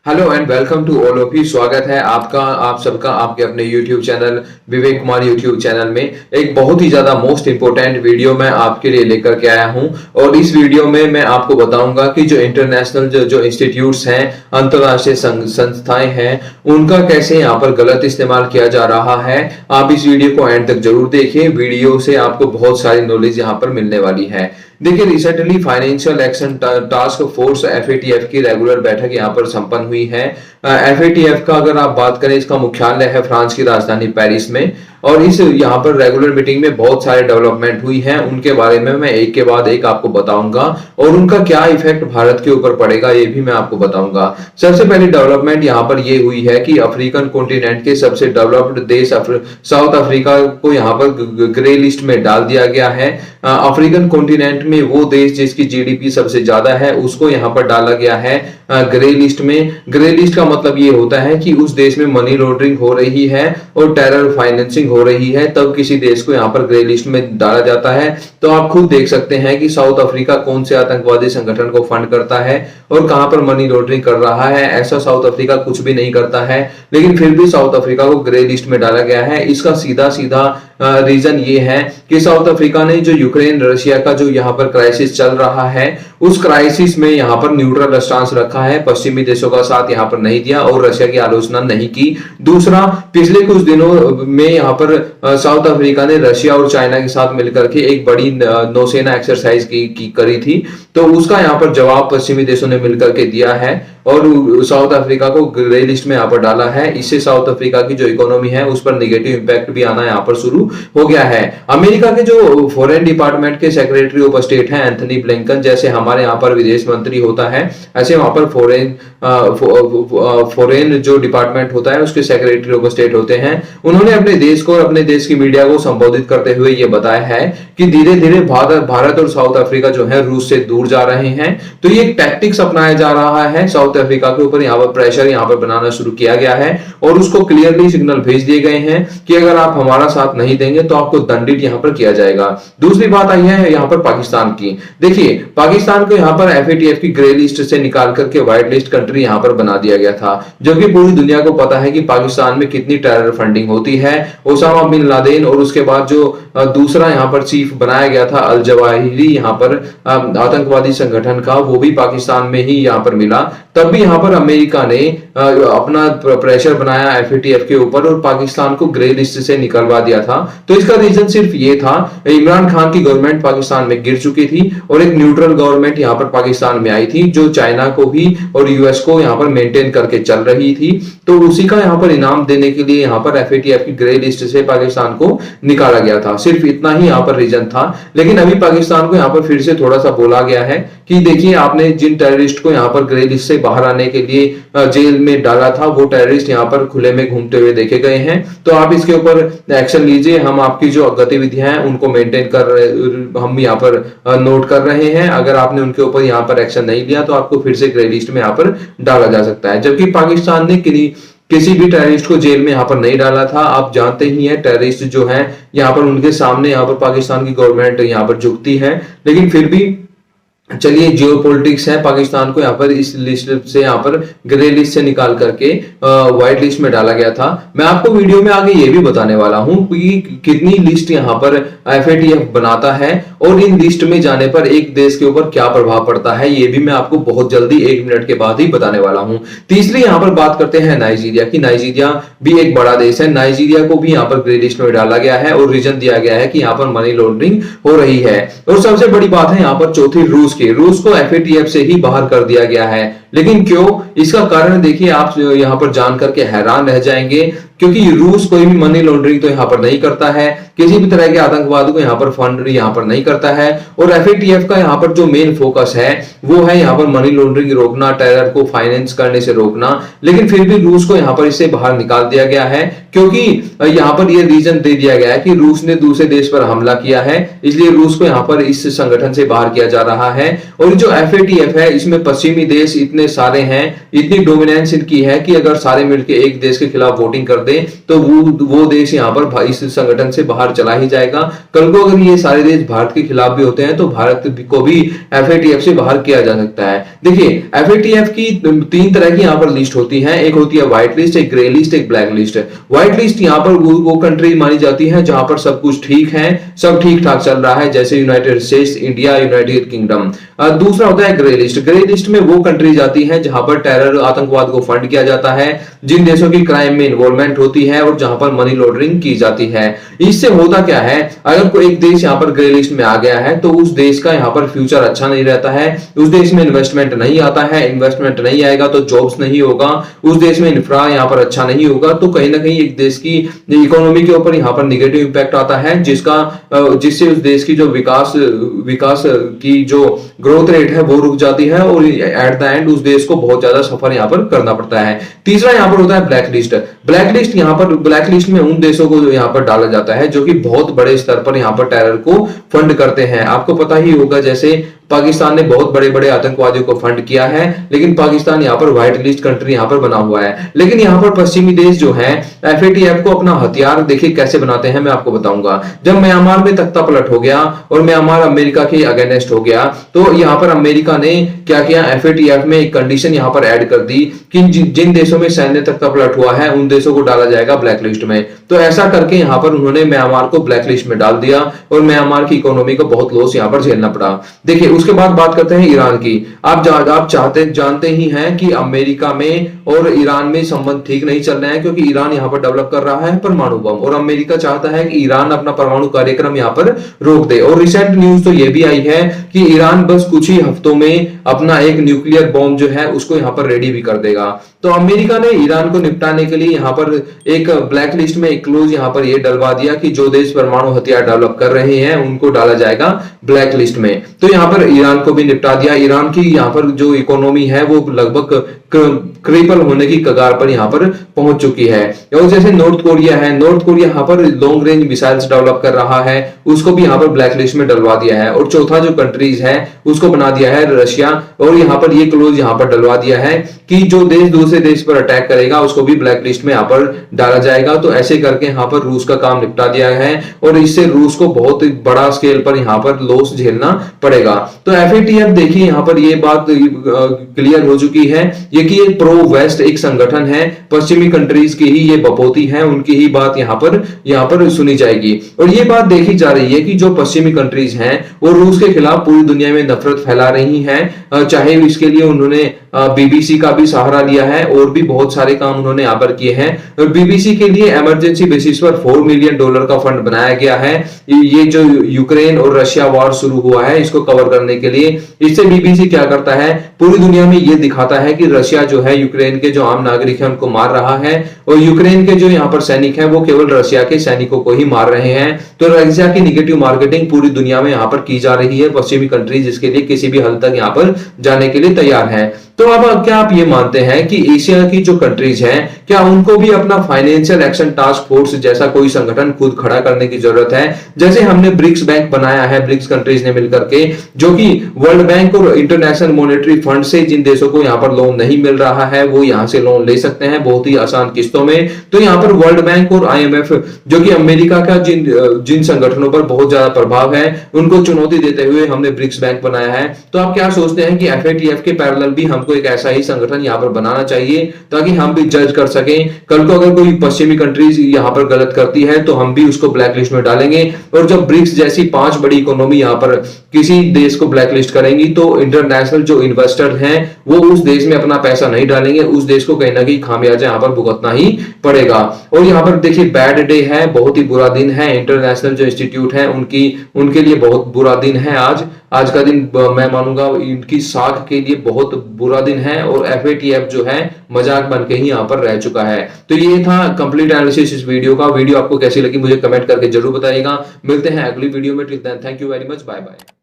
Hello and welcome to all of you. स्वागत है आपका आप सबका आपके अपने YouTube channel Vivek Kumar YouTube channel में। एक बहुत ही ज्यादा मोस्ट इंपोर्टेंट वीडियो मैं आपके लिए लेकर के आया हूं और इस वीडियो में मैं आपको बताऊंगा कि जो इंटरनेशनल जो इंस्टीट्यूट्स हैं, अंतरराष्ट्रीय संस्थाएं हैं, उनका कैसे यहां पर गलत इस्तेमाल किया जा रहा है। आप इस वीडियो को एंड तक जरूर देखें। वीडियो से आपको बहुत सारी नॉलेज यहां पर मिलने वाली है। देखिए, recently financial action task force FATF की रेगुलर बैठक यहां पर संपन्न हुई है। FATF का अगर आप बात करें, इसका मुख्यालय है फ्रांस की राजधानी पेरिस में और इस यहाँ पर रेगुलर मीटिंग में बहुत सारे डेवलपमेंट हुई हैं। उनके बारे में मैं एक के बाद एक आपको बताऊंगा और उनका क्या इफेक्ट भारत के ऊपर पड़ेगा ये भी मैं आपको बताऊंगा। सबसे पहली डेवलपमेंट यहाँ पर ये हुई है कि अफ्रीकन कॉन्टिनेंट के सबसे डेवलप्ड देश साउथ अफ्रीका को यहाँ पर ग्रे लिस्ट में डाल दिया गया है। अफ्रीकन कॉन्टिनेंट में वो देश जिसकी GDP सबसे ज्यादा है उसको यहाँ पर डाला गया है ग्रे लिस्ट में। ग्रे लिस्ट का मतलब ये होता है कि उस देश में मनी लॉन्ड्रिंग हो रही है और टेरर फाइनेंसिंग हो रही है, तब किसी देश को यहाँ पर ग्रे लिस्ट में डाला जाता है। तो आप खुद देख सकते हैं कि साउथ अफ्रीका कौन से आतंकवादी संगठन को फंड करता है और कहां पर मनी लॉन्ड्रिंग कर रहा है। ऐसा साउथ अफ्रीका कुछ भी नहीं करता है, लेकिन फिर भी साउथ अफ्रीका को ग्रे लिस्ट में डाला गया है। इसका सीधा सीधा रीजन ये है कि साउथ अफ्रीका ने जो यूक्रेन रशिया का जो यहाँ पर क्राइसिस चल रहा है, उस क्राइसिस में यहाँ पर न्यूट्रल स्टांस रखा है, पश्चिमी देशों का साथ यहाँ पर नहीं दिया और रशिया की आलोचना नहीं की। दूसरा, पिछले कुछ दिनों में यहाँ पर साउथ अफ्रीका ने रशिया और चाइना के साथ मिलकर के एक बड़ी नौसेना एक्सरसाइज करी थी, तो उसका यहाँ पर जवाब पश्चिमी देशों ने मिलकर के दिया है और साउथ अफ्रीका को ग्रे लिस्ट में यहाँ पर डाला है। इससे साउथ अफ्रीका की जो इकोनॉमी है उस पर नेगेटिव इंपैक्ट भी आना यहाँ पर शुरू हो गया है। अमेरिका के जो फॉरेन डिपार्टमेंट के सेक्रेटरी ऑफ स्टेट हैं एंथनी ब्लिंकन, जैसे हमारे यहाँ पर विदेश मंत्री होता है, ऐसे वहां पर फॉरेन जो डिपार्टमेंट होता है उसके सेक्रेटरी ऑफ स्टेट होते हैं। उन्होंने अपने देश को और अपने देश की मीडिया को संबोधित करते हुए ये बताया है कि धीरे धीरे भारत और साउथ अफ्रीका जो है रूस से दूर जा रहे हैं। तो ये टैक्टिक्स अपनाया जा रहा है, साउथ अफ्रीका के ऊपर यहाँ पर प्रेशर यहाँ पर बनाना शुरू किया गया है और उसको क्लियरली सिग्नल भेज दिए गए हैं कि अगर आप हमारा साथ नहीं देंगे तो आपको दंडित यहाँ पर किया जाएगा। दूसरी बात आई है यहाँ पर पाकिस्तान की। देखिए, पाकिस्तान को यहाँ पर FATF की ग्रे लिस्ट से निकाल करके व्हाइट लिस्ट कंट्री यहाँ पर बना दिया गया था, जबकि पूरी दुनिया को पता है कि पाकिस्तान में कितनी टेरर फंडिंग होती है। ओसामा बिन लादेन और उसके बाद जो दूसरा यहाँ पर चीफ बनाया गया था अल जवाहिरी यहाँ पर आतंकवादी संगठन का, वो भी पाकिस्तान में ही यहाँ पर मिला। तब भी यहाँ पर अमेरिका ने अपना प्रेशर बनाया FATF के ऊपर और पाकिस्तान को ग्रे लिस्ट से निकलवा दिया था। तो इसका रीजन सिर्फ ये था, इमरान खान की गवर्नमेंट पाकिस्तान में गिर चुकी थी और एक न्यूट्रल गवर्नमेंट यहाँ पर पाकिस्तान में आई थी जो चाइना को भी और US को यहाँ पर मेंटेन करके चल रही थी। तो उसी का यहाँ पर इनाम देने के लिए यहाँ पर FATF की ग्रे लिस्ट से पाकिस्तान को निकाला गया था। सिर्फ इतना ही यहाँ पर रीजन था। लेकिन अभी पाकिस्तान को यहाँ पर फिर से थोड़ा सा बोला गया है कि देखिए, आपने जिन टेररिस्ट को यहाँ पर ग्रे लिस्ट से बाहर आने के लिए जेल में डाला था, वो टेररिस्ट यहाँ पर खुले में घूमते हुए देखे गए हैं, तो आप इसके ऊपर एक्शन लीजिए। हम आपकी जो गतिविधियां हैं उनको मेंटेन कर रहे, हम यहाँ पर नोट कर रहे हैं। अगर आपने उनके ऊपर यहाँ पर एक्शन नहीं लिया तो आपको फिर से ग्रे लिस्ट में यहाँ पर डाला जा सकता है। जबकि पाकिस्तान ने किसी भी टेररिस्ट को जेल में यहाँ पर नहीं डाला था। आप जानते ही हैं टेररिस्ट जो हैं यहाँ पर उनके सामने यहाँ पर पाकिस्तान की गवर्नमेंट यहाँ पर झुकती है, लेकिन फिर भी चलिए, जियो पॉलिटिक्स है, पाकिस्तान को यहाँ पर इस लिस्ट से यहाँ पर ग्रे लिस्ट से निकाल करके व्हाइट लिस्ट में डाला गया था। मैं आपको वीडियो में आगे ये भी बताने वाला हूँ कि कितनी लिस्ट यहाँ पर FATF बनाता है और इन लिस्ट में जाने पर एक देश के ऊपर क्या प्रभाव पड़ता है, ये भी मैं आपको बहुत जल्दी 1 मिनट के बाद ही बताने वाला हूँ। तीसरी यहाँ पर बात करते हैं नाइजीरिया की। नाइजीरिया भी एक बड़ा देश है, नाइजीरिया को भी यहाँ पर ग्रे लिस्ट में डाला गया है और रीजन दिया गया है कि यहाँ पर मनी लॉन्ड्रिंग हो रही है। और सबसे बड़ी बात है यहाँ पर चौथी, रूस को FATF से ही बाहर कर दिया गया है। लेकिन क्यों? इसका कारण देखिए, आप यहाँ पर जान करके हैरान रह जाएंगे, क्योंकि रूस कोई भी मनी लॉन्ड्रिंग तो यहाँ पर नहीं करता है, किसी भी तरह के आतंकवाद को यहाँ पर फंड यहाँ पर नहीं करता है। और FATF का यहाँ पर जो मेन फोकस है वो है यहाँ पर मनी लॉन्ड्रिंग रोकना, टेरर को फाइनेंस करने से रोकना। लेकिन फिर भी रूस को यहाँ पर इससे बाहर निकाल दिया गया है, क्योंकि यहाँ पर ये रीजन दे दिया गया है कि रूस ने दूसरे देश पर हमला किया है, इसलिए रूस को यहाँ पर इस संगठन से बाहर किया जा रहा है। और जो FATF है इसमें पश्चिमी देश इतने इतने सारे हैं, इतनी डोमिनेंस इनकी है कि अगर सारे मिलकर एक देश के खिलाफ वोटिंग कर दें तो वो देश यहाँ पर इस संगठन से बाहर चला ही जाएगा। कल को अगर ये सारे देश भारत के खिलाफ भी होते हैं तो भारत को भी FATF से बाहर किया जा सकता है। देखिए FATF की 3 तरह की यहाँ पर लिस्ट होती है, एक होती है व्हाइट लिस्ट, एक ग्रे लिस्ट, एक ब्लैक लिस्ट। व्हाइट लिस्ट यहाँ पर वो कंट्री मानी जाती है जहां पर सब कुछ ठीक है, सब ठीक ठाक चल रहा है, जैसे United states, India, United kingdom. दूसरा होता है ग्रे लिस्ट। ग्रे लिस्ट में वो कंट्रीज आती हैं जहां पर टेरर, आतंकवाद को फंड किया जाता है, जिन देशों की क्राइम में इन्वॉल्वमेंट होती है और जहां पर मनी लॉन्ड्रिंग की जाती है। इससे होता क्या है, अगर कोई एक देश यहाँ पर ग्रे लिस्ट में आ गया है तो उस देश का यहाँ पर फ्यूचर अच्छा नहीं रहता है, उस देश में इन्वेस्टमेंट नहीं आता है, इन्वेस्टमेंट नहीं आएगा तो जॉब्स नहीं होगा, उस देश में इंफ्रा यहाँ पर अच्छा नहीं होगा, तो कहीं ना कहीं एक देश की इकोनॉमी के ऊपर यहाँ पर निगेटिव इंपैक्ट आता है, जिससे उस देश की जो विकास की जो ग्रोथ रेट है वो रुक जाती है और एट द एंड उस देश को बहुत ज्यादा सफर यहाँ पर करना पड़ता है। तीसरा यहाँ पर होता है ब्लैक लिस्ट। ब्लैक लिस्ट में उन देशों को यहाँ पर डाला जाता है जो कि बहुत बड़े स्तर पर यहाँ पर टेरर को फंड करते हैं। आपको पता ही होगा जैसे पाकिस्तान ने बहुत बड़े बड़े आतंकवादियों को फंड किया है, लेकिन पाकिस्तान यहाँ पर व्हाइट लिस्ट कंट्री यहाँ पर बना हुआ है। लेकिन यहाँ पर पश्चिमी देश जो है FATF को अपना हथियार देखिए कैसे बनाते हैं, मैं आपको बताऊंगा। जब म्यांमार में तख्ता पलट हो गया और म्यांमार अमेरिका के अगेंस्ट हो गया तो यहाँ पर अमेरिका ने क्या किया, FATF में एक कंडीशन यहाँ पर ऐड कर दी कि जिन देशों में सैन्य तख्ता पलट हुआ है उन देशों को डाला जाएगा ब्लैक लिस्ट में। तो ऐसा करके यहाँ पर उन्होंने म्यांमार को ब्लैक लिस्ट में डाल दिया और म्यांमार की इकोनॉमी को बहुत लॉस यहाँ पर झेलना पड़ा। देखिए उसके बाद बात करते हैं ईरान की। आप जानते ही हैं कि अमेरिका में और ईरान में संबंध ठीक नहीं चल रहे हैं, क्योंकि ईरान यहाँ पर डेवलप कर रहा है परमाणु बम और अमेरिका चाहता है कि ईरान अपना परमाणु कार्यक्रम यहाँ पर रोक दे। और रिसेंट न्यूज तो ये भी आई है कि ईरान बस कुछ ही हफ्तों में अपना एक न्यूक्लियर बॉम्ब जो है उसको यहाँ पर रेडी भी कर देगा। तो अमेरिका ने ईरान को निपटाने के लिए यहाँ पर एक ब्लैक लिस्ट में एक क्लोज यहाँ पर ये डलवा दिया कि जो देश परमाणु हथियार डेवलप कर रहे हैं उनको डाला जाएगा ब्लैक लिस्ट में। तो यहाँ पर ईरान को भी निपटा दिया। ईरान की यहाँ पर जो इकोनॉमी है वो लगभग क्रिपल होने की कगार पर यहाँ पर पहुंच चुकी है। और जैसे नॉर्थ कोरिया है, नॉर्थ कोरिया यहाँ पर लॉन्ग रेंज मिसाइल्स डेवलप कर रहा है, उसको भी यहाँ पर ब्लैक लिस्ट में डलवा दिया है। और चौथा जो कंट्रीज है उसको बना दिया है रशिया, और यहाँ पर ये क्लोज यहाँ पर डलवा दिया है कि जो देश दूसरे देश पर अटैक करेगा उसको भी ब्लैक लिस्ट में यहाँ पर डाला जाएगा। तो ऐसे करके यहाँ पर रूस का काम निपटा दिया है और इससे रूस को बहुत बड़ा स्केल पर यहाँ पर लॉस झेलना पड़ेगा। तो FATF देखिए यहाँ पर ये बात क्लियर हो चुकी है ये कि ये प्रो वेस्ट एक संगठन है, पश्चिमी कंट्रीज की ही ये बपोती है, उनकी ही बात यहाँ पर सुनी जाएगी। और ये बात देखी जा रही है कि जो पश्चिमी कंट्रीज हैं वो रूस के खिलाफ पूरी दुनिया में नफरत फैला रही हैं, चाहे इसके लिए उन्होंने BBC का भी सहारा लिया है और भी बहुत सारे काम उन्होंने यहाँ पर किए हैं। और BBC के लिए इमरजेंसी बेसिस पर $4 मिलियन का फंड बनाया गया है, ये जो यूक्रेन और रशिया वॉर शुरू हुआ है इसको कवर करने के लिए। इससे BBC क्या करता है, पूरी दुनिया में ये दिखाता है कि रशिया जो है यूक्रेन के जो आम नागरिक है उनको मार रहा है और यूक्रेन के जो यहाँ पर सैनिक है वो केवल रशिया के सैनिकों को ही मार रहे हैं। तो रशिया की निगेटिव मार्केटिंग पूरी दुनिया में यहाँ पर की जा रही है, पश्चिमी कंट्रीज इसके लिए किसी भी हद तक यहाँ पर जाने के लिए तैयार है। तो अब क्या आप ये मानते हैं कि एशिया की जो कंट्रीज हैं क्या उनको भी अपना फाइनेंशियल एक्शन टास्क फोर्स जैसा कोई संगठन खुद खड़ा करने की जरूरत है? जैसे हमने ब्रिक्स बैंक बनाया है, ब्रिक्स कंट्रीज ने मिलकर के, जो कि वर्ल्ड बैंक और इंटरनेशनल मॉनेटरी फंड से जिन देशों को यहाँ पर लोन नहीं मिल रहा है वो यहाँ से लोन ले सकते हैं बहुत ही आसान किस्तों में। तो यहाँ पर वर्ल्ड बैंक और IMF जो कि अमेरिका का जिन संगठनों पर बहुत ज्यादा प्रभाव है उनको चुनौती देते हुए हमने ब्रिक्स बैंक बनाया है। तो आप क्या सोचते हैं कि FATF के पैरेलल भी हमको एक ऐसा ही संगठन यहाँ पर बनाना चाहिए ताकि हम भी जज कर सकें, कल को अगर कोई पश्चिमी कंट्रीज यहाँ पर गलत करती है तो हम भी उसको ब्लैक लिस्ट में डालेंगे। और जब ब्रिक्स जैसी 5 बड़ी इकोनॉमी यहाँ पर किसी देश को ब्लैक लिस्ट करेंगी तो इंटरनेशनल जो इन्वेस्टर हैं वो उस देश में अपना पैसा नहीं डालेंगे, उस देश को कहीं ना कहीं खामियाजा यहाँ पर भुगतना ही पड़ेगा। और यहाँ पर देखिए बैड डे है, बहुत ही बुरा दिन है, इंटरनेशनल जो इंस्टीट्यूट है उनके लिए बहुत बुरा दिन है। आज का दिन मैं मानूंगा इनकी साख के लिए बहुत बुरा दिन है और FATF जो है मजाक बन के ही यहाँ पर रह चुका है। तो ये था कंप्लीट एनालिसिस इस वीडियो का। वीडियो आपको कैसी लगी मुझे कमेंट करके जरूर बताइएगा। मिलते हैं अगली वीडियो में, till then thank you very much, bye bye.